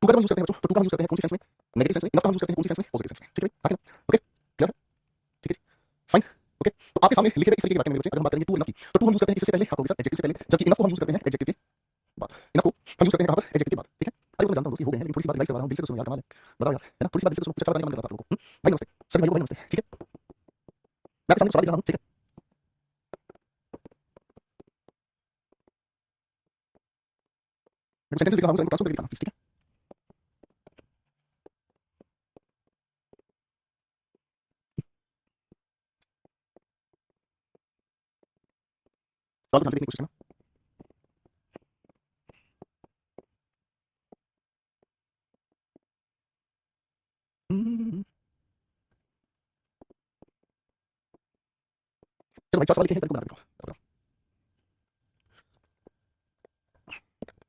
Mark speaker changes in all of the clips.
Speaker 1: To का जब हम यूज करते हैं बच्चों, तो टू का हम यूज करते हैं कौन सी सेंस में? नेगेटिव सेंस में। इनफ का हम यूज करते हैं कौन सी सेंस में? पॉजिटिव सेंस में। ठीक है भाई, ओके क्लियर है? ठीक है जी, फाइन। ओके, तो आपके सामने लिखे हुए इस तरीके की बातें मेरे बच्चे, अगर हम बात करेंगे टू और इनफ की, तो टू हम यूज करते हैं इससे पहले आपको के साथ एडजेक्टिव से पहले, जबकि इनफ को हम यूज करते हैं एडजेक्टिव के बाद। इनफ को हम यूज करते हैं कहां पर? एडजेक्टिव के बाद। ठीक है, अरे मैं जानता हूं दोस्ती हो गए हैं, लेकिन थोड़ी सी बात रिवाइज करवा रहा हूं, दिल से तो सुनो यार, कमाल है, बताओ यार, है ना, थोड़ी सी बात दिल से कुछ अच्छा बताने का मन कर रहा था आप लोगों को। भाई नमस्ते सभी भाइयों, भाई नमस्ते। ठीक है, मैं आपके सामने सवाल लिख रहा हूं। ठीक है, मैं सेंटेंस लिख रहा हूं, ट्रांसफर करके लिखा हूं प्लीज। ठीक है, सवाल को ध्यान से देखने की कोशिश करना। चलो भाई, चार सवाल लिखे हैं, तरीको बना देता हूं।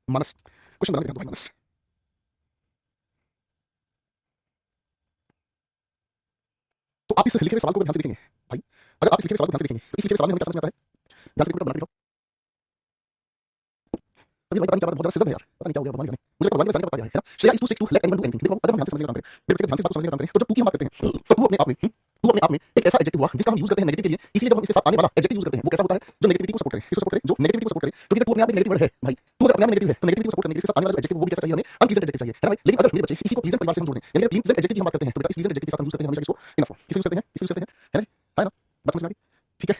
Speaker 1: मानस, क्वेश्चन बना देते हैं भाई मानस। तो आप इस लिखे हुए सवाल को ध्यान से देखेंगे भाई, अगर आप इस लिखे हुए सवाल को ध्यान से देखेंगे, तो इस लिखे हुए सवाल में हमें क्या समझ में आता है? ध्यान से देखो, बना के दिखाओ। अभी भाई पता नहीं क्या बात, बहुत ज्यादा सिद्ध है यार, पता नहीं क्या हो गया, भगवान ही जाने। मुझे भगवान के सामने का पता है ना, Shreya is to stick to let anyone do anything. देखो अगर हम ध्यान से समझने का काम करें, मेरे बच्चे ध्यान से बात को समझने का काम करें, तो जब टू की हम बात करते हैं, तो टू अपने आप में एक ऐसा एडजेक्टिव हुआ जिसका हम यूज करते हैं नेगेटिव के लिए, इसलिए जब हम इसके साथ आने वाला एडजेक्टिव यूज करते हैं, वो कैसा होता है? जो नेगेटिविटी को सपोर्ट करे, किसको सपोर्ट करे? जो नेगेटिविटी को सपोर्ट करे। तो टू अपने आप में नेगेटिव वर्ड है भाई, टू अगर अपने आप में नेगेटिव है, तो नेगेटिविटी को सपोर्ट करने के लिए इसके साथ आने वाला एडजेक्टिव वो भी कैसा चाहिए? हमें अनप्लीजेंट एडजेक्टिव चाहिए, है ना भाई। लेकिन अगर मेरे बच्चे इसी को प्लीजेंट परिवार से हम जोड़ दें, यानी कि प्लीजेंट एडजेक्टिव की हम बात करते हैं, तो बेटा इस प्लीजेंट एडजेक्टिव के साथ हम यूज करते हैं हमेशा इसको इनफ। किसको यूज करते हैं? इसको यूज करते हैं, है ना जी, है ना, बात समझ में आ गई? ठीक है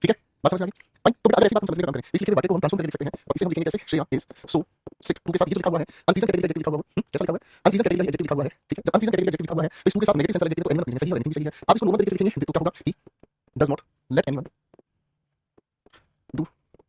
Speaker 1: ठीक है, बात समझ में आ गई भाई। तो अगर ऐसी बात हम समझने का काम करें, इसलिए वाक्य को हम ट्रांसफॉर्म करके लिख सकते हैं, और इसे हम लिखेंगे कैसे? Shreya is so sick. Too के साथ ये जो लिखा हुआ है अनप्लीजेंट कैटेगरी एडजेक्टिव लिखा हुआ है, कैसा लिखा हुआ है? अनप्लीजेंट कैटेगरी एडजेक्टिव लिखा हुआ है। ठीक है, जब अनप्लीजेंट कैटेगरी एडजेक्टिव लिखा हुआ है, तो इसको के साथ नेगेटिव सेंस वाला एडजेक्टिव तो एनिमल सही है और एनीथिंग सही है। आप इसको नॉर्मल तरीके से लिखेंगे तो क्या होगा? He does not let anyone do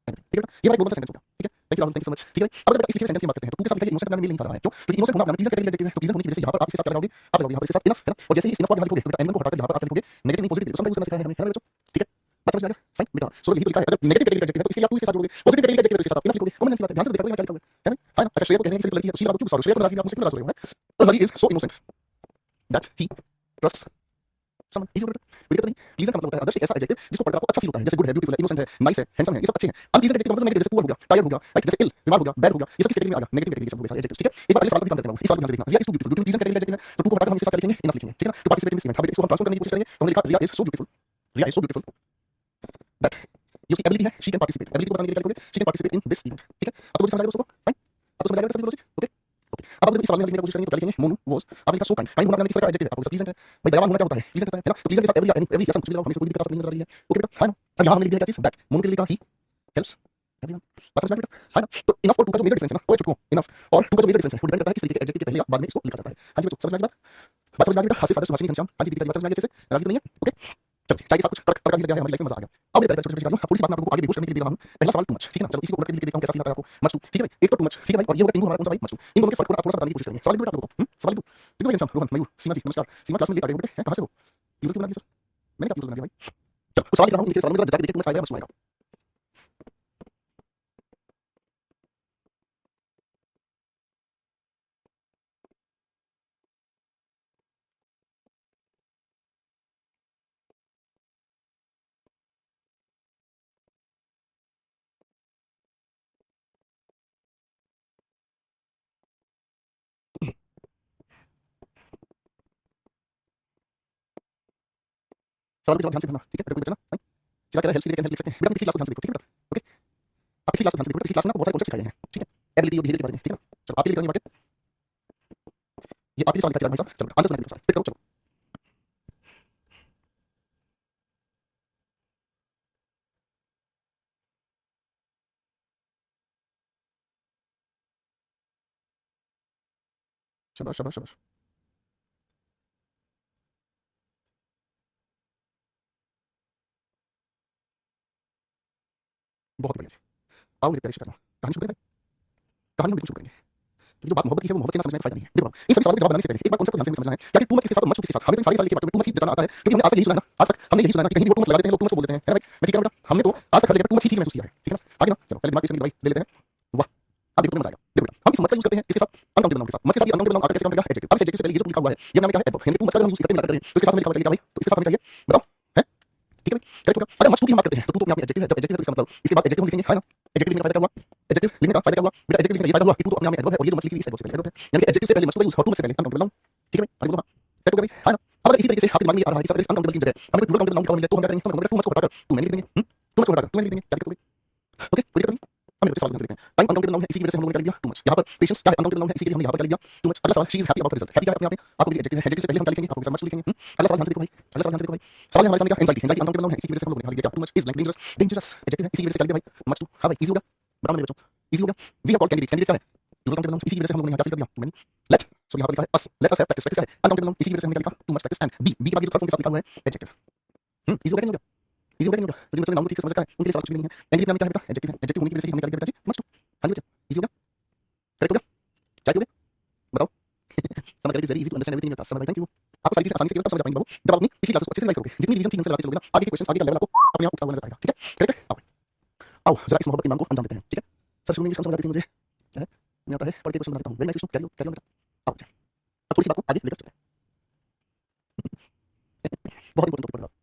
Speaker 1: anything. ठीक है बेटा, ये हमारा नॉर्मल सेंटेंस हो गया। ठीक है, thank you Rahul, thank you so much. ठीक है भाई, अब अगर बेटा इस लिखे सेंटेंस की बात करते हैं, तो टू के साथ लिखा इनोसेंट अपने में नहीं पा रहा है, क्यों? क्योंकि इनोसेंट होना अपना प्लीजेंट कैटेगरी एडजेक्टिव है, तो प्लीजेंट होने की वजह से यहाँ पर आप इसके साथ क्या लगाओगे? आप लगाओगे यहाँ पर इसके साथ इनफ, है ना। और जैसे ही इस इनफ को यहाँ लिखोगे, तो बेटा एनिमल को हटाकर यहाँ पर आप लिखोगे नेगेटिव नहीं पॉजिटिव, तो समझ यूज करना सिखाया है हमें, है ना बच्चों? ठीक है, बात समझ में आ गया? फाइन बेटा, सो यही तो लिखा है, अगर नेगेटिव कैटेगरी एडजेक्टिव है तो इसलिए आप टू इसके साथ जोड़ोगे, पॉजिटिव कैटेगरी एडजेक्टिव है तो इसके साथ आप इनफ लिखोगे। कॉमन सेंस की बात है, ध्यान से देखा करो यहाँ क्या लिखा हुआ है ना, है ना। अच्छा, श्रेया को कहने की लड़की है, तो सी आपको क्यों बता रहे हो? श्रेया को नाराज आप मुझसे क्यों नाराज हो रहे हो? He is so innocent that he trust someone. Easy बेटा, बिल्कुल नहीं। प्लीजेंट का मतलब होता है आदर्श, एक ऐसा एडजेक्टिव जिसको पढ़कर आपको अच्छा फील होता है, जैसे गुड है, ब्यूटीफुल है, इनोसेंट है, नाइस है, हैंडसम है, ये सब अच्छे हैं। अनप्लीजेंट एडजेक्टिव का मतलब नेगेटिव, जैसे पुअर हो गया, टायर्ड हो गया, राइट, जैसे इल, बीमार हो गया, बैड हो गया, ये सब किस कैटेगरी में आ गया? नेगेटिव कैटेगरी सब हो गए सारे एडजेक्टिव। ठीक है, एक बार अगले सवाल को भी काम करते हैं, इस सवाल को ध्यान से देखना। Riya is too beautiful, beautiful pleasant category adjective है, तो टू को हटाकर हम इसके साथ लिखेंगे इनफ लिखेंगे। ठीक है ना, to participate in this event, हम इसको हम ट्रांसफॉर्म करने की कोशिश करेंगे, तो हमने लिखा Riya is so beautiful, Riya is so beautiful that ये उसकी एबिलिटी है, शी कैन पार्टिसिपेट। एबिलिटी को बताने के लिए क्या लिखोगे? She can participate in this event. ठीक है, अब तो समझ आ गया दोस्तों को, फाइन, अब तो समझ आ गया सभी को लॉजिक। ओके ओके, अब आप इस सवाल में लिखने की कोशिश करेंगे तो क्या लिखेंगे? मोनू वाज, आपने लिखा सो काइंड। काइंड होना अपना किस तरह का एडजेक्टिव है? आपको सब प्लीजेंट है भाई, दयावान होना क्या होता है? प्लीजेंट होता है ना। तो प्लीजेंट के साथ एवरी एवरी ऐसा कुछ भी लगाओ, हमें कोई भी दिक्कत आपको नहीं नजर आ रही है। ओके बेटा, है ना। अब यहाँ हमने लिख दिया क्या चीज? दैट। मोनू के लिए लिखा ही हेल्प्स एवरीवन। बात समझ में आ गई बेटा, है ना। तो इनफ और टू का जो मेजर डिफरेंस है ना, वो है चुटको इनफ, और टू का जो मेजर डिफरेंस है वो डिपेंड करता है किस तरीके के एडजेक्टिव के पहले या बाद में इसको लिखा जाता है। हाँ जी बच्चों, समझ में आ गई बात? समझ में आ गई बेटा? हासिफ, फादर, सुभाषिनी, घनश्याम, हाँ जी दीपिका जी, बात समझ में आ गई अच्छे से? नाराजगी तो नहीं है? ओके चलो, चाय के साथ कुछ तड़का भी लग गया है, हमारी लाइफ में मजा आ गया। अब मेरे छोटे छोटे छोटे थोड़ी सी बात मैं आपको आगे डिस्कस करने के लिए दे रहा हूं। पहला सवाल टू मच, ठीक है ना। चलो इसी को उलट के लिख के देखता हूं कैसा फील आता है आपको। मच टू, ठीक है भाई, एक तो टू मच, ठीक है भाई, और ये होगा टिंगू हमारा कौन सा भाई? Much to. इन दोनों के फर्क को आप थोड़ा सा बताने की कोशिश करेंगे। सवाल दो बेटा आप लोगों को, सवाल दो। टिंगू भाई, रोहन, मयूर, सीमा जी नमस्कार। सीमा क्लास में लेट आ गए बेटे, कहां से हो? यूट्यूब क्यों बना दिया सर? मैंने क्या यूट्यूब बना दिया भाई? चलो कुछ सवाल लिख रहा हूं, इनके सवाल में जरा जाके देखिए, टू मच आएगा मच आएगा। सवाल के जवाब ध्यान से भरना, ठीक है बेटा, कोई बच्चा ना भाई चिल्ला कह रहा है हेल्प कीजिए, कैन हेल्प लिख सकते हैं बेटा। पिछली क्लास को ध्यान से देखो, ठीक है बेटा, ओके। आप पिछली क्लास को ध्यान से देखो, पिछली क्लास में आपको बहुत सारे कॉन्सेप्ट सिखाए हैं, ठीक है, एबिलिटी और बिहेवियर के बारे में, ठीक है ना। चलो आपके लिए करनी बातें, ये आपके लिए सवाल लिखा भाई साहब। चलो आंसर बनाने के सारे फिर करो, चलो शाबाश शाबाश शाबाश, बहुत बढ़िया जी। आओ मेरे प्यारे शिकार, कहानी शुरू करें भाई, कहानी हम बिल्कुल शुरू करेंगे। क्योंकि जो बात मोहब्बत की है वो मोहब्बत से ना समझने का फायदा नहीं है। देखो इन सभी सवालों के जवाब बनाने से पहले एक बार कॉन्सेप्ट को ध्यान से समझना है कि टू मच किसके साथ और मच किसके साथ। हमें तो सारे लिखे बातें में टू मच ही जताना आता है, क्योंकि हमने आज तक यही सुना है ना, आज तक हमने यही सुना है ना कि कहीं भी वो टू मच लगा देते हैं, लोग टू मच को बोल देते हैं, है ना भाई। मैं ठीक है बेटा, हमने तो आज तक हर जगह टू मच ही ठीक महसूस किया है, ठीक है ना। आगे ना, चलो पहले दिमाग से भाई ले लेते हैं। वाह, अब देखो मजा आएगा। देखो बेटा, हम इस मच का यूज करते हैं किसके साथ? अनकाउंटेबल नाउन के साथ। मच के साथ अनकाउंटेबल नाउन आकर कैसे काम करेगा? एडजेक्टिव। अब इस एडजेक्टिव से पहले ये जो लिखा हुआ है ये नाम क्या है? एडवर्ब। यानी टू मच का हम यूज करते हैं मिलाकर करें, तो इसके साथ हमें लिखा हुआ चाहिए क्या भाई? तो इसके साथ हमें चाहिए, बताओ, है ठीक है भाई, करेक्ट होगा। अगर मच टू की हम बात करते हैं तो टू तो अपने आप में एडजेक्टिव है, जब एडजेक्टिव है तो इसका मतलब इसके बाद एडजेक्टिव हम लिखेंगे, है ना। एडजेक्टिव लिखने का फायदा क्या हुआ? एडजेक्टिव लिखने का फायदा क्या हुआ बेटा? एडजेक्टिव लिखने का ये फायदा हुआ कि तू तो अपने आप में एडवर्ब है और ये जो मछली की इससे बहुत से पहले एडवर्ब है, यानी कि एडजेक्टिव से पहले मस्ट का यूज टू मच से पहले अनकाउंटेबल नाउन। ठीक है भाई, आगे बोलो। सेट हो गया भाई, है ना? अब अगर इसी तरीके से आपके दिमाग में ये आ रहा है कि सर अनकाउंटेबल की जगह हमें प्लूरल काउंटेबल नाउन का मिल जाए तो हम क्या करेंगे? हम टू मच को हटाकर टू मैनी लिख देंगे। टू मच को हटाकर टू मैनी लिख देंगे, क्या दिक्कत होगी? ओके, कोई दिक्कत नहीं। हम मेरे से सवाल करते हैं। टाइम अनकाउंटेबल नाउन है, इसी की वजह से हम लोगों ने क्या लिख दिया? Too much. यहाँ पर पेशेंस क्या है? अनकाउंटेबल नाउन है, इसी के लिए हमने यहाँ पर क्या लिख दिया? Too much. अगला सवाल, she is happy about the result. Happy क्या है अपने आप में? आपको एडजेक्टिव है, एडजेक्टिव से पहले हम क्या लिखेंगे? आपको मच लिखेंगे। अगला सवाल ध्यान से देखो भाई, अगला सवाल ध्यान से देखो भाई। सवाल है हमारे सामने क्या? एंजाइटी। एंजाइटी अनकाउंटेबल नाउन है, इसी की वजह से हम लोगों ने यहाँ लिख दिया too much is like dangerous. Dangerous adjective है, इसी की वजह से क्या लिख दिया भाई? Much too. हाँ भाई, इजी हो गया? बताओ मेरे बच्चों, इजी हो गया? We have called candidates. Candidates क्या है? प्लूरल काउंटेबल नाउन, इसी की वजह से हम लोगों ने यहाँ क्या लिख दिया? मैनी। लेट, सो यहाँ पर लिखा है us. Let us have practice. Practice क्या है? अनकाउंटेबल नाउन, इसी की वजह से हमने क्या लिखा? Too much practice. And B का भी जो थर्ड फॉर्म के साथ लिखा हुआ है एडजेक्टिव। इजी हो गया नहीं हो गया? इजी हो गया नहीं हो गया? तो जिन बच्चों ने नाउन को ठीक से समझ रखा है उनके लिए सवाल कुछ भी नहीं है। एंग्री नाम क्या है बेटा? एडजेक्टिव है, एडजेक्टिव होने की वजह से हमने क्या लिख दिया बेटा जी? Much too. हाँ जी बच्चे, इजी हो गया? करेक्ट हो गया? क्या हो गया? बताओ। समझ गए? Is very easy to understand everything in your class. समझ, थैंक यू। आपको सारी चीजें आसानी से केवल तब समझ पाएंगे बाबू जब आप अपनी पिछली क्लासेस को अच्छे से रिवाइज करोगे। जितनी रिवीजन ठीक ढंग से लगाते चलोगे ना, आगे के क्वेश्चंस, आगे का लेवल आपको अपने आप उठता हुआ नजर आएगा। ठीक है? करेक्ट है? आओ आओ जरा इस मोहब्बत के नाम को अंजाम देते हैं। ठीक है? सर शुरू में इंग्लिश कम समझ आती थी मुझे, क्या है नहीं आता है, पढ़ के क्वेश्चन बना देता हूँ। Very nice, carry on, carry on बेटा। आओ बच्चे, अब थोड़ी सी बात को आगे लेकर चलते हैं। बहुत इंपॉर्टेंट टॉपिक पढ़ रहा हूं।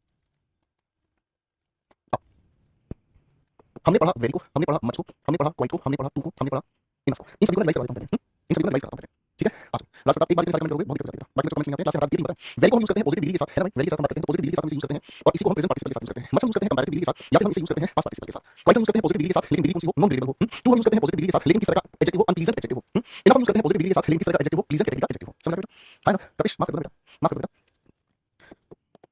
Speaker 1: हमने पढ़ा वेरी को, हमने पढ़ा मच को, हमने पढ़ा क्वाइट को, हमने पढ़ा टू को, हमने पढ़ा इनफ को। इन सभी को रिवाइज करवा देता हूं पहले। इन सभी को रिवाइज करता हूं पहले। ठीक है? आ जाओ लास्ट तक एक बार के सारे कमेंट करोगे, बहुत दिक्कत हो जाएगा। बाकी बच्चों कमेंट्स नहीं आते, क्लास से हटा दिया, पता है। वेरी को हम यूज करते हैं पॉजिटिव डिग्री के साथ, है ना भाई? वेरी के साथ हम बात करते हैं, पॉजिटिव डिग्री के साथ हम इसे यूज करते हैं और इसी को हम प्रेजेंट पार्टिसिपल के साथ यूज करते हैं। मच हम यूज करते हैं कंपैरेटिव डिग्री के साथ या फिर हम इसे यूज करते हैं पास्ट पार्टिसिपल के साथ। क्वाइट हम यूज करते हैं पॉजिटिव डिग्री के साथ लेकिन डिग्री कौन सी हो? नॉन रिलेटेबल हो। टू हम यूज करते हैं पॉजिटिव डिग्री के साथ लेकिन किस तरह का एडजेक्टिव हो? अनप्लीजेंट एडजेक्टिव हो। इनफ हम यूज करते हैं पॉजिटिव डिग्री के साथ लेकिन किस तरह का एडजेक्टिव हो? प्लीजेंट कैटेगरी का एडजेक्टिव हो। समझ रहे हो बेटा? है ना? कपिश माफ कर दो बेटा, माफ कर दो बेटा।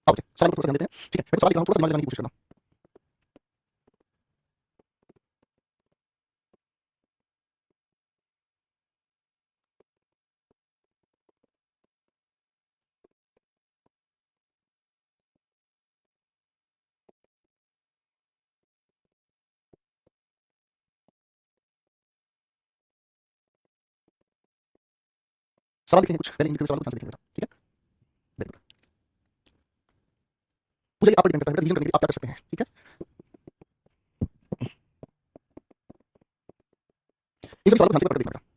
Speaker 1: आओ बच्चे सवाल को थोड़ा सा ध्यान देते हैं। ठीक है? मैं सवाल लिख रहा हूं, थोड़ा सा दिमाग लगाने की कोशिश करना। सवाल लिखेंगे कुछ, पहले इन सवाल को ध्यान से देखेंगे बेटा। ठीक है? Very good. मुझे आप पर डिपेंड करता है बेटा, रिवीजन करने के लिए आप क्या कर सकते हैं। ठीक है? इन सभी सवालों को ध्यान से पढ़ के देखना बेटा।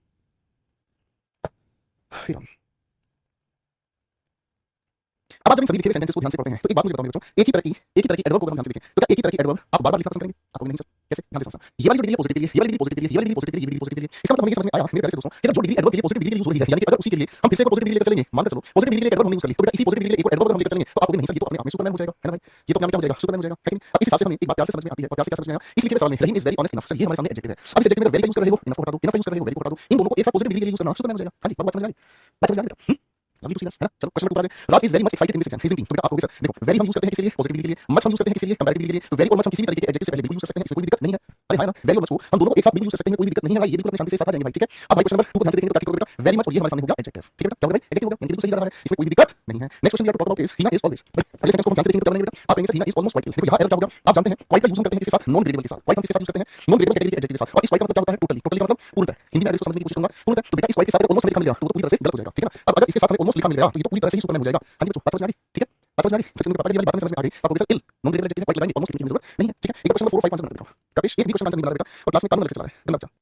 Speaker 1: अब आप जब इन सभी लिखे हुए सेंटेंसेस को ध्यान से पढ़ते हैं तो एक बात मुझे बताओ मेरे बच्चों, एक ही तरह की एडवर्ब को अगर हम ध्यान से देखें तो क्या एक ही तरह की एडवर्ब आप बार-बार लिखना पसंद करेंगे? आप कहोगे नहीं सर, कैसे? ध्यान से समझना। ये वाली जो डिग्री है पॉजिटिव के लिए, ये वाली डिग्री पॉजिटिव के लिए, ये वाली डिग्री पॉजिटिव के लिए, ये वाली डिग्री पॉजिटिव के लिए। इसका मतलब हमें ये समझ में आया मेरे प्यारे से दोस्तों कि अगर जो डिग्री एडवर्ब के लिए पॉजिटिव डिग्री के लिए यूज हो रही है, यानी कि अगर उसी के लिए हम फिर से एक पॉजिटिव डिग्री लेकर चलेंगे, मानकर चलो पॉजिटिव डिग्री के लिए एडवर्ब हमने यूज कर ली, तो बेटा इसी पॉजिटिव डिग्री के लिए एक और एडवर्ब हम लेकर चलेंगे तो आप कहोगे नहीं सर ये तो अपने आप में सुपरमैन हो जाएगा, है ना भाई? ये तो अपने आप क्या हो जाएगा? सुपरमैन हो जाएगा, है कि नहीं? अब इस हिसाब से हमें एक बात प्यार से समझ में आती है और प्यार से क्या समझ में आया? इस लिखे हुए सवाल में Rahim is very honest enough, sir ये हमारे सामने एडजेक्टिव है। अब इस एडजेक्टिव में वेरी का यूज कर रहे हो, इनफ को हटा दो, इनफ का यूज कर रहे हो, वेरी को हटा दो, इन दोनों को एक साथ पॉजिटिव डिग्री के लिए यूज करना, सुपरमैन हो जाएगा। हां जी, बात समझ में आ गई? बात समझ में आ गई बेटा? अभी तो सीधा है ना? चलो क्वेश्चन नंबर 2 आ जाए। Raj is very much excited in this exam, his in team. तो बेटा आप कहोगे सर देखो वेरी हम यूज करते हैं किसके लिए? पॉजिटिव डिग्री के लिए। मच हम यूज करते हैं किसके लिए? कंपैरेटिव डिग्री के लिए। तो वेरी और मच हम किसी भी तरीके के एडजेक्टिव से पहले बिल्कुल यूज कर सकते हैं, इसमें कोई दिक्कत नहीं है। अरे हां ना, वेरी और मच को हम दोनों को एक साथ बिल्कुल यूज कर सकते हैं, कोई दिक्कत नहीं है भाई, ये बिल्कुल अपने शांति से साथ आ जाएंगे भाई। ठीक है? अब भाई क्वेश्चन नंबर 2 को ध्यान से देखेंगे तो क्या करोगे बेटा? वेरी मच और ये हमारे सामने हो गया एडजेक्टिव। ठीक है बेटा? क्या हो गया भाई? एडजेक्टिव हो गया, यानी बिल्कुल सही जा रहा है, इसमें कोई भी दिक्कत नहीं है। Next question we have to talk about is Heena is always. भाई पहले सेंटेंस को हम ध्यान से देखेंगे तो क्या बनेगा बेटा? आप कहेंगे sir Heena is almost white. देखो यहां एरर क्या हो गया? आप जानते हैं क्वाइट का यूज हम करते हैं किसके साथ? नॉन ग्रेडेबल के साथ। क्वाइट हम किसके साथ यूज करते हैं? नॉन ग्रेडेबल कैटेगरी के एडजेक्टिव के साथ। और इस क्वाइट का मतलब क्या होता है? टोटली। टोटली का मतलब पूर्णतः। हिंदी में अगर इसको समझने की कोशिश करूंगा पूर्णतः, तो बेटा इस क्वाइट के साथ ऑलमोस्ट लिखा मिल गया तो वो पूरी तरह से गलत हो जाएगा। ठीक है ना? अब अगर इसके साथ हमें ऑलमोस्ट लिखा मिल गया तो ये तो पूरी तरह से ही सुपरमैन हो जाएगा। हां जी बच्चों, बात समझ में आ गई? ठीक है? बात समझ में आ गई? बच्चों को पापा की वाली बात समझ में आ गई। आप कहोगे सर इल नॉन ग्रेडेबल एडजेक्टिव है, क्वाइट लगाएंगे, ऑलमोस्ट लिखने की जरूरत नहीं है। ठीक है? एक क्वेश्चन नंबर 4 और 5 आंसर बना देता हूं। कपिश एक भी क्वेश्चन आंसर नहीं बना रहा बेटा और क्लास में कानून लेक्चर चला रहा है। गंदा बच्चा।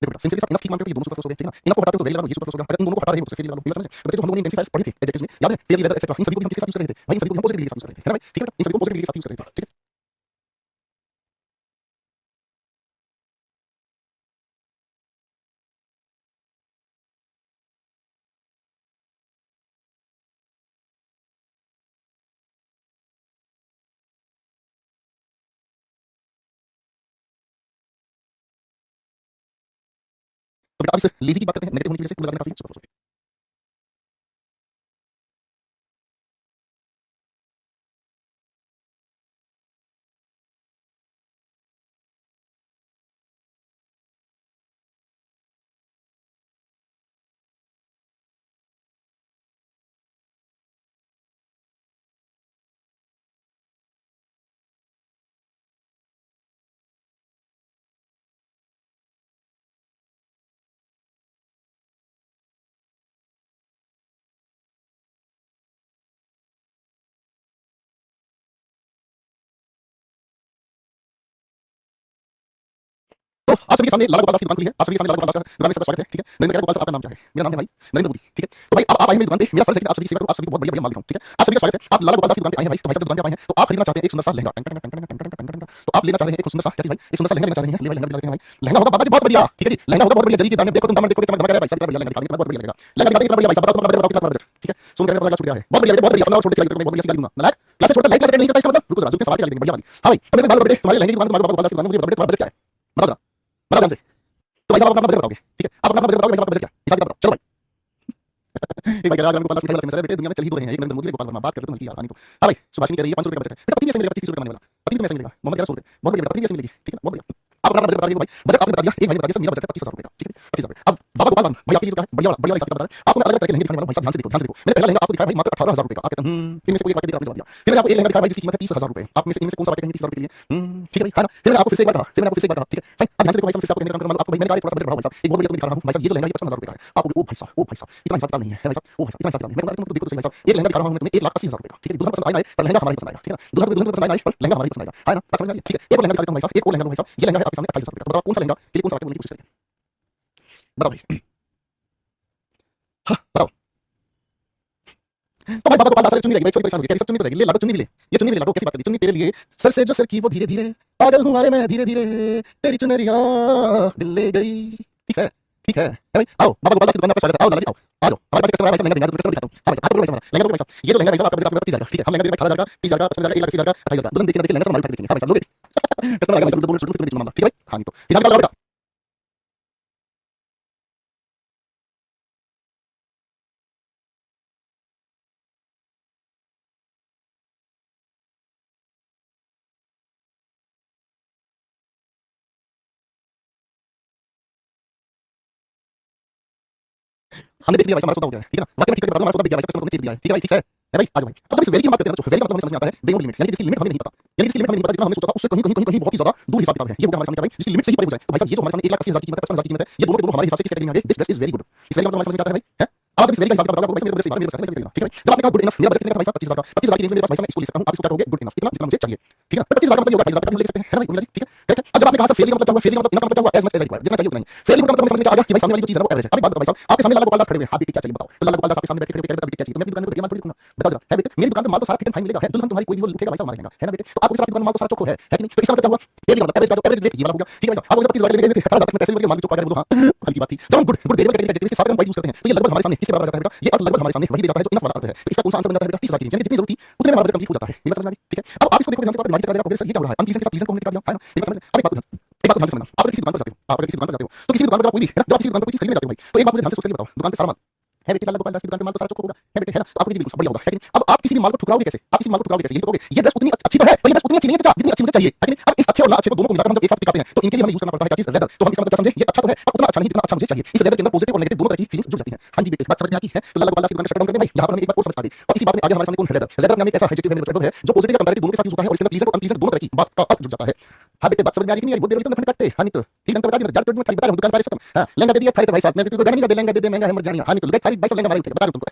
Speaker 1: देखो बेटा सिंसियरली साहब इनफ ठीक मानते हो कि ये दोनों सुपरफ्लुअस हो गए। ठीक है ना? इनफ को हटाते हो तो वेरी लगा लो, ये सुपरफ्लुअस हो गया। अगर इन दोनों को हटा रहे हो तो फेल लगा लो। ये बात समझे? तो बच्चे जो हम लोगों ने इंटेंसिफायर्स पढ़े थे एडजेक्टिव्स में याद है? फेयर लेदर एटसेट्रा, इन सभी को भी हम किसके साथ यूज कर रहे थे? भाई इन सभी को भी हम पॉजिटिव डिग्री के साथ यूज कर रहे थे। है ना भाई? ठीक है बेटा? इन सभी को पॉजिटिव डिग्री के साथ यूज कर रहे थे। ठीक है? तो बेटा आप इस लेजी की बात करते हैं, नेगेटिव होने की वजह से कुल लगाने काफी सुपर। तो आप सभी के सामने लाला गोपाल दास की दुकान खुली है। आप सभी के सामने लाला गोपाल दास का दुकान में सबका स्वागत है। ठीक है, नरेंद्र गोपाल सर, आपका नाम क्या है? मेरा नाम है भाई नरेंद्र मोदी। ठीक है, तो भाई आप आए हैं मेरी दुकान पे, मेरा फर्ज है कि आप सभी की सेवा करूं, आप सभी को बहुत बढ़िया बढ़िया माल दिखाऊं। ठीक है, आप सभी का स्वागत है। आप लाला गोपाल दास की दुकान पे आए हैं भाई, तो भाई साहब दुकान पे आए हैं तो आप खरीदना चाहते हैं एक सुंदर सा लहंगा। तो आप लेना चाह रहे हैं एक सुंदर सा, क्या चीज भाई? एक सुंदर सा लहंगा लेना चाह रहे हैं, ले भाई लहंगा दिखा देते हैं भाई। लहंगा होगा बाबा जी बहुत बढ़िया। ठीक है जी, लहंगा होगा बहुत बढ़िया, जरी के दाने देखो, तुम दामन देखो, कितना धमाका है भाई साहब, बढ़िया लहंगा दिखा देंगे, बहुत बढ़िया लगेगा। लहंगा दिखा देंगे, कितना बढ़िया भाई साहब, बताओ तुम्हारा बजट, बताओ कितना बजट? ठीक है, सुन के मेरा छूट गया है, बहुत बढ़िया, बहुत बढ़िया, अपना छोड़ के लगे, मैं बहुत बढ़िया सी गाली दूंगा। मैं क्लास छोड़कर लाइक क्लास नहीं करता, इसका मतलब रुको जरा, रुक के सवाल के देंगे, बढ़िया वाली। हां भाई, तो मेरे को बाल बड़े तुम्हारे लहंगे की दुकान, तुम्हारे बाबा गोपाल दास की दुकान, मुझे बता तुम्हारा बजट क्या है? बताओ जरा, बताओ ध्यान से। तो भाई साहब अपना बजट बताओगे? ठीक है, आप अपना बजट बताओगे, भाई साहब अपना बजट क्या है? हिसाब किताब बताओ, चलो भाई। एक भाई राजा गोपाल दास की लगता है बेटे, दुनिया में चल ही दो रहे हैं, एक नरेंद्र मोदी, गोपाल वर्मा, बात करते तो मिलती है यार। हां भाई, सुभाषिनी कह रही है 500 रुपए का बजट है बेटा, पति भी ऐसे मिलेगा, 25 रुपए का मानने वाला, पति भी ऐसे मिलेगा, मोहम्मद 1100 रुपए, बहुत बढ़िया, पति भी ऐसे मिलेगी। ठीक है, बहुत बढ़िया। आप अपना बजट बता दीजिए भाई, बजट आपने बता दिया, एक भाई बता दिया, सब मेरा बजट है 25,000 रुपए का। ठीक है, 25,000 रुपए। अब बाबा गोपाल भाई आपके लिए जो क्या है, बढ़िया वाला हिसाब किताब बता रहे हैं आपको। मैं अलग अलग तरह के लहंगे दिखाने वाला हूं भाई साहब, ध्यान से देखो, ध्यान से देखो। मैंने पहला लहंगा आपको दिखाया भाई मात्र 18,000 रुपए का। आप कहते हैं इनमें से कोई एक वाक्य देकर आपने जवाब दिया। फिर मैंने आपको एक लहंगा दिखाया भाई जिसकी कीमत है 30,000 रुपए। आप में से इनमें से कौन सा वाक्य कहेंगे 30,000 रुपए के लिए? ठीक है भाई, है ना? फिर मैंने आपको फिर से एक बार कहा, फिर मैंने आपको फिर से एक बार कहा। ठीक है भाई, अब ध्यान से देखो भाई साहब, फिर से आपको कहने का काम करूंगा। आपको भाई मैंने कहा थोड़ा सा बजट बढ़ाओ भाई साहब, एक बहुत बढ़िया तुम्हें दिखा रहा हूं भाई साहब, ये जो लहंगा ये 55,000 रुपए का है। आप ओ भाई साहब, ओ भाई साहब, इतना हिसाब किताब नहीं है भाई साहब, ओ भाई साहब, इतना हिसाब किताब नहीं। मैं तुमको देखो तो सही भाई साहब, एक लहंगा दिखा रहा हूं मैं तुम्हें 1,80,000 रुपए का। ठीक है, दुल्हन पसंद आएगा पर लहंगा हमारा ही पसंद आएगा। ठीक है ना, दुल्हन पसंद आएगा पर लहंगा हमारा ही पसंद आएगा, है ना? बात समझ में आई? ठीक है, एक और लहंगा दिखा देता हूं भाई साहब, एक और लहंगा भाई साहब, ये लहंगा है आपके सामने 28,000 रुपए का। बताओ कौन सा लहंगा के लिए कौन सा वाक्य बोलने की कोशिश करेंगे? बताओ भाई। हाँ बताओ। तो भाई बाबा गोपाल दास चुन्नी रहेगी भाई, छोटी परेशान हो गई, क्या चुन्नी तो रहेगी, ले लाडो चुन्नी भी ले, ये चुन्नी भी ले लाडो, कैसी बात कर दी? चुन्नी तेरे लिए सर से जो सर की वो धीरे धीरे, पागल हूँ मारे मैं धीरे धीरे, तेरी चुनरिया दिल ले गई। ठीक है, ठीक है भाई, आओ बाबा गोपाल दास की दुकान में आपका स्वागत है, आओ लाला जी आओ, आ जाओ, हमारे पास कस्टमर है भाई साहब, लहंगा देंगे, कस्टमर दिखाता हूँ। हाँ भाई साहब, आपको भाई साहब लहंगा भाई साहब, ये जो लहंगा भाई साहब आपका बजट आपका 30,000 का। ठीक है, हम लहंगा देंगे 18,000 का, 30,000 का, 55,000 का, 1,80,000 का, 28,000 का, दुल्हन देखिए देखिए लहंगा सब हमारे देखेंगे। हाँ भाई साहब लोगे कस्टमर आएगा भाई साहब, बोलो छोड़ मामला। ठीक है भाई, हाँ नहीं तो हिसाब किताब बेटा। हमने देख लिया भाई हमारा सौदा हो गया है। ठीक है ना, वाकई में टिकट के बाद हमारा सौदा बिक गया भाई, कस्टमर को चेक दिया है। ठीक है भाई, ठीक है भाई, आ जाओ भाई। अब जब इस वैल्यू की बात करते हैं ना, वैल्यू का मतलब हमें समझ में आता है बेगम लिमिट, यानी कि जिसकी लिमिट हमें नहीं पता, यानी कि जिसकी लिमिट हमें नहीं पता, जितना हमने सोचा था उससे कहीं कहीं कहीं बहुत ही ज्यादा दूर हिसाब किताब है। ये हो गया हमारे सामने भाई, जिसकी लिमिट से ही परे हो जाए। तो भाई साहब ये जो हमारे सामने 1,80,000 की कीमत है, 55,000 की कीमत है, ये दोनों के दोनों हमारे हिसाब से किस कैटेगरी में आ गए? This dress is very good. इस वैल्यू का मतलब हमारे समझ में आता है भाई, है? अब जब इस वैल्यू का हिसाब किताब होगा, मेरे बजट से बाहर, मेरे बजट से निकलेगा। ठीक है भाई, जब आपने कहा गुड इनफ, मेरा बजट कितने का भाई साहब? 25,000 का, 25,000 की रेंज में मेरे पास भाई साहब मैं इसको ले सकता हूं। आप इसको क्या कहोगे? गुड इनफ, इतना जितना मुझे चाहिए। ठीक है, 25,000 का मतलब ये होगा 28,000 का ले सकते हैं, है ना भाई उर्मिला जी? ठीक है, करेक्ट है। अब जब आपने कहा सर फेयरली का मतलब क्या हुआ? फेयरली का मतलब इनफ का मतलब क्या हुआ? एज मच एज रिक्वायर्ड, जितना चाहिए उतना ही। फेयरली का मतलब हमें समझ में आ गया कि भाई सामने वाली जो चीज है वो एवरेज है। अभी बात बताओ भाई साहब, आपके सामने लाला गोपाल दास खड़े हुए हैं, आप बेटे क्या चाहिए बताओ? तो लाला गोपाल दास आपके सामने बैठे खड़े हुए, बेटे क्या चाहिए? तो मैं अपनी दुकान में ये माल थोड़ी लिखूंगा, बताओ जरा, है बेटे? मेरी दुकान पे माल तो सारा फिट एंड फाइन मिलेगा, है दुल्हन तुम्हारी कोई भी वो लुटेगा भाई साहब हमारे लहंगा, है ना बेटे? तो आपको इस दुकान में माल तो सारा चोखो है कि नहीं? तो इसका मतलब क्या हुआ? फेयरली का मतलब एवरेज का, एवरेज रेट ये वाला हो गया। ठीक है भाई साहब, आपको 25,000 के लिए 18,000 में पैसे मिल गए, माल भी चोखा गया, बोलो हां हल्की बात थी। जब हम गुड गुड रेट में कैटेगरी के साथ हम वाइड यूज करते हैं, तो ये लगभग हमारे सामने किसके बराबर आ जाता है बेटा? ये अर्थ लगभग हमारे सामने वही दे जाता है जो इनफ वाला अर्थ है। तो इसका कौन सा आंसर बन जाता है बेटा? 30,000 की रेंज, यानी जितनी जरूरत थी उतने में हमारा बजट कंप्लीट हो जाता है। ये बात समझ में आ गई? ठीक है, अब आप इसको देखो ध्यान से, दिमाग से करा जाएगा, ये क्या हो रहा है? हम प्लीज के साथ प्लीज को हमने कर दिया, है ना? ये बात समझ में? अब एक बात ध्यान से समझना, आप अगर किसी दुकान पर जाते हो, आप अगर किसी दुकान पर जाते हो, तो किसी भी दुकान पर आप कोई भी, है ना, जब आप किसी दुकान पर कोई चीज खरीदने जाते हो भाई, तो एक बात मुझे ध्यान से सोच के बताओ, दुकान पे सारा माल है बेटे, लाला गोपाल दास की दुकान पे माल तो सारा चोखा होगा, है बेटे, है ना? तो आपको ये बिल्कुल बढ़िया होगा, है कि नहीं? अब आप किसी भी माल को ठुकराओगे कैसे? आप किसी माल को ठुकराओगे कैसे? ये तो कहोगे ये ड्रेस उतनी अच्छी तो है, पर ये ड्रेस उतनी अच्छी नहीं है चाचा, जितनी अच्छी मुझे चाहिए, है कि नहीं? अब इस अच्छे और ना अच्छे को दोनों को मिलाकर हम जब एक साथ टिकाते हैं, तो इनके लिए हमें यूज करना पड़ता है क्या चीज? लेदर। तो हम इसका मतलब क्या समझे? ये अच्छा तो है पर उतना अच्छा नहीं जितना अच्छा मुझे चाहिए। इस लेदर के अंदर पॉजिटिव और नेगेटिव दोनों तरह की फीलिंग्स जुड़ जाती हैं। हां जी बेटे, बात समझ में आती है? तो लाला गोपाल दास की दुकान पे शट डाउन करते हैं भाई, यहां पर हमें एक बात और समझ आ गई, और इसी बात में आगे हमारे सामने कौन है? लेदर। लेदर नाम एक ऐसा एडजेक्टिव है, मतलब है जो पॉजिटिव या कंपैरेटिव दोनों के साथ यूज होता है, और इसके अंदर प्लीजेंट और अनप्लीजेंट दोनों तरह की बात का अर्थ जुड़ जाता है। हां बेटे, बात समझ में आ रही कि नहीं? बहुत देर लगी तो मैं काटते, हां नहीं तो ठीक ढंग से बता दी, जाट में खाली बता रहा हूं, दुकान पर खत्म। हां लहंगा दे दिया थारे तो भाई साहब, मैं तुमको गाना नहीं दे, लहंगा दे दे महंगा है मर जानी, हां नहीं तो लुगाई थारी भाई साहब लहंगा हमारे बता रहा हूं तुमको।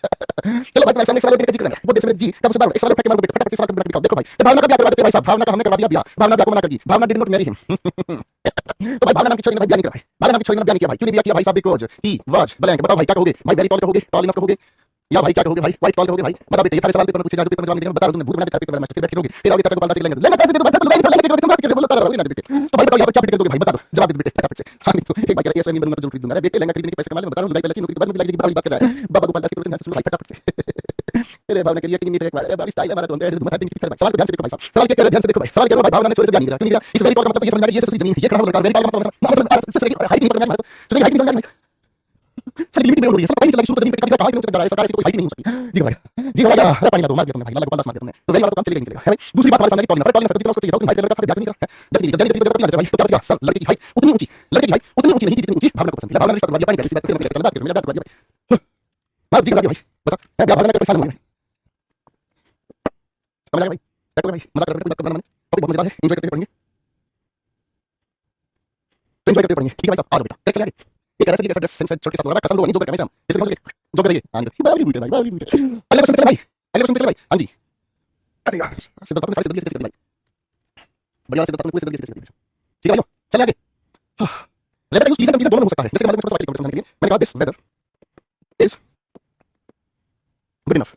Speaker 1: चलो भाई तुम्हारे सामने सवाल का जिक्र करना वो देश में जी कब से बार इस वाले फटके मारो बेटे, फटाफट इस वाले का दिखाओ। देखो भाई, तो भावना का ब्याह करवा देते भाई साहब, भावना का हमने करवा दिया ब्याह, भावना ब्याह को मना कर दी, भावना डिड नॉट मैरी हिम। तो भाई भावना नाम की छोरी ने भाई ब्याह नहीं करा है, भावना नाम की छोरी ने ब्याह नहीं किया भाई, क्यों नहीं ब्याह किया भाई साहब? Because he was blank. बताओ भाई क्या कहोगे? भाई वेरी टॉल कहोगे, टॉल इनफ कहोगे, या भाई क्या कहोगे? भाई वाइट कॉल कहोगे? भाई बता बेटे, ये सारे सवाल पेपर में पूछे जाए, पेपर में जवाब नहीं देंगे, बता रहा हूं तुमने भूत बना के पेपर में फिर बैठ करोगे, फिर आओगे चाचा गोपाल दास के लेंगे लेंगे पैसे दे दो भाई, तो लेंगे तुम बात कर बोलो तारा ना बेटे। तो भाई बताओ यहां पे क्या पिट दोगे भाई? बता दो, जवाब दे बेटे फटाफट से। हां नहीं तो एक बार ऐसा नहीं बनूंगा तो जरूर खरीद दूंगा। अरे बेटे लहंगा खरीदने के पैसे कमा ले, बता रहा हूं लुगाई पहले नौकरी के बाद में लगी बात कर रहा है बाबा गोपाल दास की प्रोसेस सुनो भाई फटाफट से। अरे भावना के लिए कि नहीं एक बार बारिश स्टाइल हमारा तो है तुम्हारा दिन की भाई। सवाल को ध्यान से देखो भाई साहब, सवाल क्या कर ध्यान से देखो भाई, सवाल करो भाई, भावना ने छोरे से ब्याह नहीं करा, क्यों नहीं करा? इस वेरी कॉल का मतलब ये समझ में आ गया, ये सस्ती जमीन, ये खड़ा हो लड़का, वेरी कॉल का मतलब हाइट नहीं पकड़ में, तो हाइट नहीं समझ में आ रही। सारी लिमिट में हो रही है, सब पानी चला के शुरू करनी है, कहां से जा रहा है, सरकार से कोई हाइट नहीं हो सकती। जी भाई जी भाई, अरे पानी ना दो, मार दिया तुमने भाई, अल्लाह को 10 मार दिया तुमने, तो वेरी वाला तो काम चलेगा ही चलेगा है भाई। दूसरी बात हमारे सामने पॉलिन है, जितना उसको चाहिए था उतनी हाइट लगा था, ब्याह नहीं करा जब नहीं भाई, तो क्या सर लड़के की हाइट उतनी ऊंची, लड़के की हाइट उतनी ऊंची नहीं जितनी ऊंची भावना को पसंद है। भावना ने रिश्ता बना दिया, पानी का रिश्ता फिर मेरा बात कर, मेरा बात कर भाई, मार जी करा दिया भाई, बता मैं ब्याह भावना का परेशान हूं भाई, समझ आया भाई, देखो भाई मजाक कर रहे कोई बात करना, टॉपिक बहुत मजेदार है, एंजॉय करते पढ़ेंगे, तो एंजॉय करते पढ़ेंगे, ठीक है भाई साहब, आ जाओ बेटा, चले आगे। एक ऐसा ड्रेस सेंस छोड़ के साथ लगा कसम दो, जो करके हम जैसे समझ जो करेंगे, हां बाली बुझे भाई, बाली बुझे, अगले क्वेश्चन पे चले भाई, अगले क्वेश्चन पे चले भाई, हां जी, अरे यार सिद्धार्थ अपने सारे सिद्धार्थ भाई, बढ़िया सिद्धार्थ अपने पूरे सिद्धार्थ, ठीक है भाई चले आगे। लेटर यूज प्लीज दोनों हो सकता है, जैसे हमारे को समझने के लिए मैंने कहा this weather is good enough,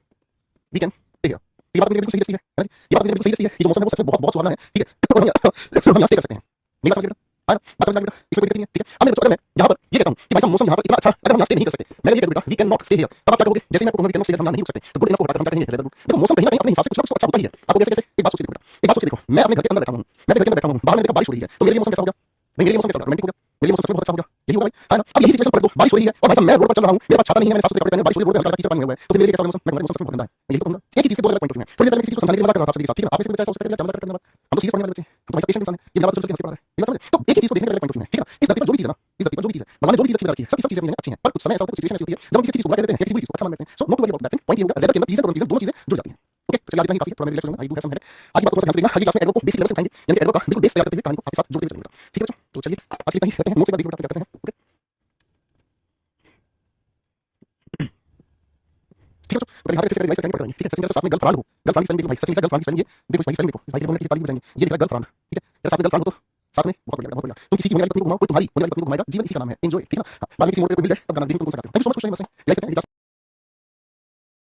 Speaker 1: we can stay here, ये बात बिल्कुल सही है, ये बात बिल्कुल सही है, ये जो मौसम है वो सच में बहुत बहुत सुहाना है, ठीक है, हम यहाँ स्टे कर सकते हैं, मेरी बात समझ रहे हो, बात समझ रहे हो, इसमें कोई दिक्कत नहीं है, ठीक है। अब मैं अगर मैं यहाँ पर ये कहता हूँ कि भाई साहब मौसम यहाँ पर इतना अच्छा, अगर हम यहाँ स्टे नहीं कर सकते, मैं ये कहता बेटा we can not stay here, तब आप क्या करोगे, जैसे मैं आपको कहूंगा we can not stay here, हम नहीं रुक सकते, तो गुड इनफ को हटाकर हम क्या कहेंगे, देखो मौसम कहीं ना कहीं अपने हिसाब से कुछ ना कुछ अच्छा होता ही है, आपको कैसे कैसे एक बात सोचिए बेटा, एक बात सोचिए, देखो मैं अपने घर के अंदर बैठा हूँ, मैं अपने घर के अंदर बैठा हूँ, बाहर में देखा बारिश हो रही है, तो मेरे लिए मौसम कैसा होगा, मेरे लिए मौसम कैसा होगा, रोमांटिक होगा, मेरे लिए मौसम बहुत अच्छा होगा, यही होगा भाई, है ना। अब यही सिचुएशन पकड़ दो, बारिश हो रही है और भाई साहब मैं रोड पर चल रहा हूँ, मेरे पास छाता नहीं है, मैंने साफ सुथरे कपड़े पहने, बारिश हो रही है, रोड पे हल्का कीचड़ पानी हुआ है, तो फिर मेरे लिए कैसा होगा मौसम, मैं मौसम बहुत गंदा है, मैं यही तो कहूंगा। एक ही चीज के दो अलग पॉइंट ऑफ व्यू है, थोड़ी देर पहले किसी को समझाने के लिए मजाक कर रहा था आपके साथ, ठीक है, आपने इसको बचाया उससे पहले क्या मजाक करने वाला, हम तो सीरियस पढ़ने वाले बच्चे, हम तो भाई पेशेंट इंसान है, ये मेरा बात चलते हंसी पड़ा है, ये बात समझे, तो एक ही चीज को देखने का अलग पॉइंट ऑफ व्यू है, ठीक है ना। इस धरती पर जो भी चीज है ना, इस धरती पर जो भी चीज है, भगवान ने जो भी चीज अच्छी बना रखी है, सब चीजें अच्छी हैं, पर कुछ समय ऐसा होता है, कुछ सिचुएशन ऐसी होती है जब हम किसी चीज को बुरा कह देते हैं या किसी बुरी चीज को अच्छा मान लेते हैं, so not to worry about that thing, point ये होगा लेटर के अंदर रीजन और रीजन दोनों चीजें जुड़ जाती हैं, ओके। तो चलिए आज इतना ही काफी है, थोड़ा मैं रिलैक्स करूंगा, I do have some headache, आज की बात को ध्यान से देखना, आगे क्लास में एडवर्ब को बेसिक लेवल से सिखाएंगे, यानी कि एडवर्ब का बिल्कुल बेस तैयार करते हुए कहानी को आपके साथ जोड़ते हुए चलेंगे, ठीक है बच्चों। तो चलिए आज इतना ही करते हैं, नोट से बाद देखिए बेटा क्या करते हैं, ओके ठीक है बच्चों। तो यहाँ पे कैसे रिवाइज करेंगे, ठीक है। सचिन के साथ में गर्लफ्रेंड हो, गर्लफ्रेंड स्पेलिंग देखो भाई, सचिन का गर्लफ्रेंड स्पेलिंग ये देखो, इस भाई स्पेलिंग देखो, इस भाई के बोलने की तारीफ हो जाएंगे, ये लिखा गर्लफ्रेंड, ठीक है। तेरे साथ में गर्लफ्रेंड हो तो साथ में बहुत बढ़िया बहुत बढ़िया, तुम किसी की होने वाली पत्नी को घुमाओ, कोई तुम्हारी होने वाली पत्नी को घुमाएगा, जीवन इसी का नाम है एंजॉय, ठीक है ना। बाद में किसी मोड़ पे मिल जाए तब गाना दिन तुमको सकते हो। Thank you so much for शायरिंग,